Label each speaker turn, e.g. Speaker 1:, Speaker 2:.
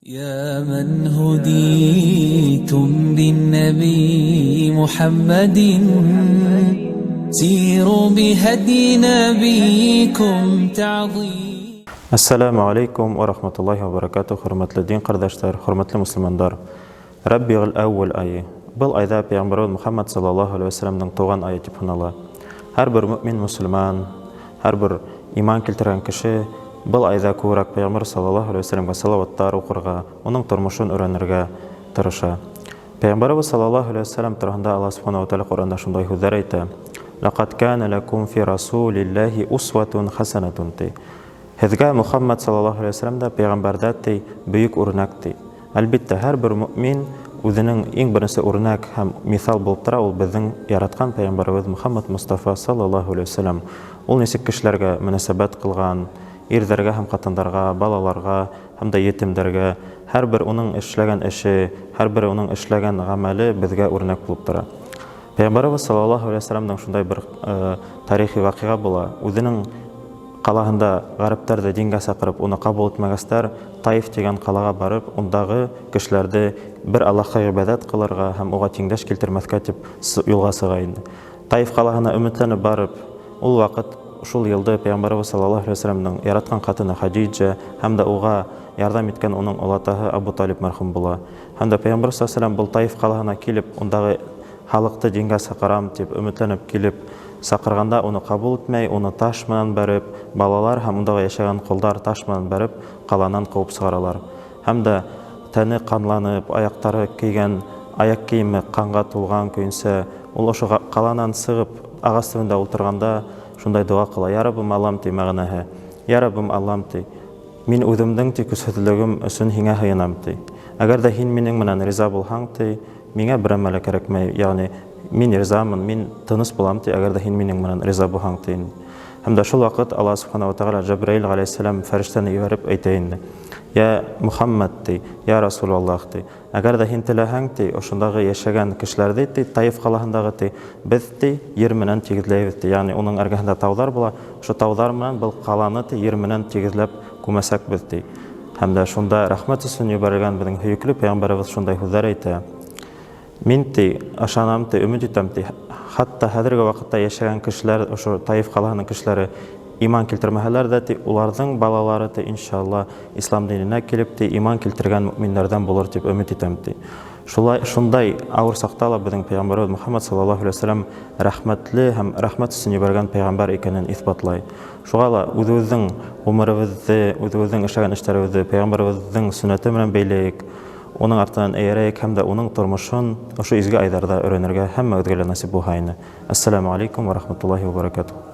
Speaker 1: يا من هديتم بالنبي محمد سيروا بهدي نبيكم تعظيم.
Speaker 2: Assalamu alaikum wa rahmatullahi wa barakatuh. Hurmatly din qardaşlar, hurmatly muslimanlar. Rabbiyul awwal ayı. Бұл ayda Peygamberimiz Muhammed sallallahu aleyhi ve sellem'nin tuğan ayı dep sanala. Her bir mümin musulman, her bir iman keltiren kişi бұл ayda ko'rak Peygamber sallallahu aleyhi ve sellem'e salavatlar okurga, onun turmuşun öğrenirge tırışa. Peygamberimiz sallallahu aleyhi ve sellem turanda Allah subhanahu wa ta'ala Kur'an'da şunday hüzler ayta. لَقَدْ كَانَ لَكُمْ فِي رَسُولِ اللّٰهِ أُسْوَةٌ حَسَنَةٌ. Hezga Muhammed sallallahu aleyhi ve sellem de Peygamber'de büyük örnekti. Elbette her bir mümin özünün en birinci örnek hem misal bulup tura, ol bizden yaratkan Peygamberimiz Muhammed Mustafa sallallahu aleyhi ve sellem. Ol nesik kişilerge münasebet kılgan, erlerge hem katanlarga, balalarga hem de yetimlerge her bir onun işlegen işi, her bir onun işlegen ameli bizge örnek bulup tura. Peygamberimiz sallallahu aleyhi ve sellem'den şunday bir tarihi vakıga bola. Özünün қалahында ғарыптарды динге сақырып, оны қабыл етмегестер Таиф деген қалаға барып, ондағы кішілерді бір Аллахқа ғибадат қылырға һәм оға теңдәш келтірмәскә дип юлға сыгайынды. Таиф қалаһына үмітләнеп барып, ул вакыт шул елда Пәйгамбәрбез саллаллаһу алейһи ва саллямның яраткан хатыны Хадиджа һәм дә оға ярдәм иткән оның олатаһы Абу Талиб мәрхүм була. Һәм дә Пәйгамбәр саллаллаһу алейһи ва саллям бұл Таиф қалаһына килеп, ондагы халыкты динге сақырам дип үмітләнеп килеп, сақырғанда оны қабыл етмей, оны таш менән бәреп, балалар һәм ондагы яшәгән колдар таш менән бәреп, қаланан куып чыгаралар. Һәм дә тәне канланып, аяктары кигән аяк киеме канга тулган көйнсә, ул ошо қаланан сыгып, агач төбендә утырганда шундай дуа кыла: "Я Раббым, Аллам ти мәгънәһе. Я Раббым, Аллам ти. Мин үземнең көчсезлегем өчен һиңә хыянам ти. Әгәр дә һин минең менән риза булһаң ти, миңа бер әмәле кирәкмәй, ягъни мин ризамын, мин тыныс булам ти, әгәр дә һин минең менән риза булһаң ти." Һәм дә шул вакыт Аллаһ субханаһу ва тааля Җибраил алейһиссалам фәрештәне җибәреп әйтә инде: "Я Мухаммад ти, я Расулуллаһ ти, әгәр дә һин теләһәң ти, ошондагы яшәгән кешеләрдә ти, Таиф калаһындагы ти, без ти йер менән тигезләйбез ти, ягъни уның эргәһендә таудар була, ошо таудар менән был каланы ти йер менән тигезләп күмәсәкбез ти." Һәм дә шунда рәхмәт өчен җибәрелгән безнең һөйөкле Пәйгамбәрбез шундай һүзләр әйтә: "Мин ти ашанам ти, өмет итәм ти, хатта хәзерге вакытта яшәгән кешеләр, ошо Таиф калаһының кешеләре иман килтермәһәләр дә ти, уларның балалары ти иншалла ислам диненә килеп ти, иман килтергән мөэминнәрдән булыр дип өмет итәм ти." Шундай авыр сакта ла безнең Пәйгамбәрбез Мухаммад саллаллаһу алейһи ва саллям рәхмәтле һәм рәхмәт өчен җибәргән пәйгамбәр икәнен исбатлай. Шуңа ла үзебезнең гомеребезне, үзебезнең эшләгән эшләребезне Пәйгамбәрбезнең сөннәте белән бәйләйек. Оның артынан әйрәйек һәм дә уның тормышын ошо изге айдарда өйрәнергә һәммәгезгә насип булһа иде. Ассаламу алейкум ва рахматуллаһи ва баракатуһ.